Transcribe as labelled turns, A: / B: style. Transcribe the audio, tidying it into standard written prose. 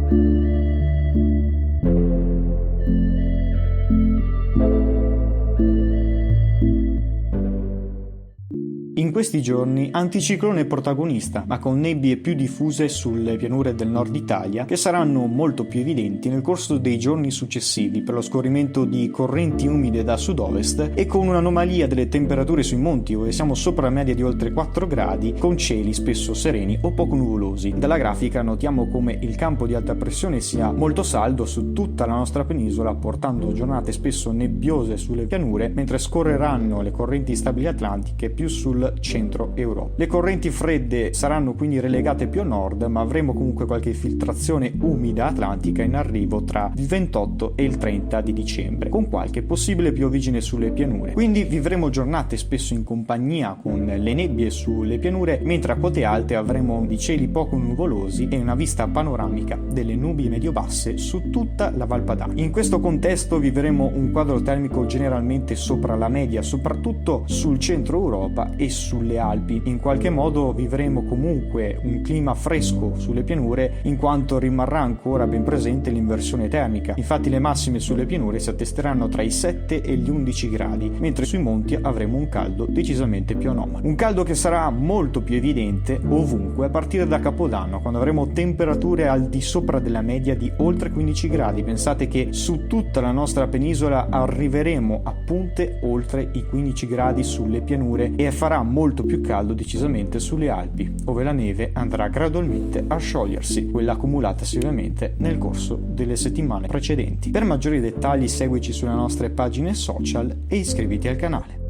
A: In questi giorni anticiclone protagonista, ma con nebbie più diffuse sulle pianure del nord Italia che saranno molto più evidenti nel corso dei giorni successivi per lo scorrimento di correnti umide da sud-ovest e con un'anomalia delle temperature sui monti dove siamo sopra la media di oltre 4 gradi con cieli spesso sereni o poco nuvolosi. Dalla grafica notiamo come il campo di alta pressione sia molto saldo su tutta la nostra penisola, portando giornate spesso nebbiose sulle pianure mentre scorreranno le correnti stabili atlantiche più sul centro Europa. Le correnti fredde saranno quindi relegate più a nord, ma avremo comunque qualche filtrazione umida atlantica in arrivo tra il 28 e il 30 di dicembre, con qualche possibile piovigine sulle pianure. Quindi vivremo giornate spesso in compagnia con le nebbie sulle pianure, mentre a quote alte avremo di cieli poco nuvolosi e una vista panoramica delle nubi medio-basse su tutta la Val Padana. In questo contesto vivremo un quadro termico generalmente sopra la media, soprattutto sul centro Europa e sulle Alpi. In qualche modo vivremo comunque un clima fresco sulle pianure, in quanto rimarrà ancora ben presente l'inversione termica. Infatti le massime sulle pianure si attesteranno tra i 7 e gli 11 gradi, mentre sui monti avremo un caldo decisamente più anomalo. Un caldo che sarà molto più evidente ovunque a partire da Capodanno, quando avremo temperature al di sopra della media di oltre 15 gradi. Pensate che su tutta la nostra penisola arriveremo a punte oltre i 15 gradi sulle pianure e farà molto più caldo decisamente sulle Alpi, dove la neve andrà gradualmente a sciogliersi, quella accumulatasi ovviamente nel corso delle settimane precedenti. Per maggiori dettagli seguici sulle nostre pagine social e iscriviti al canale.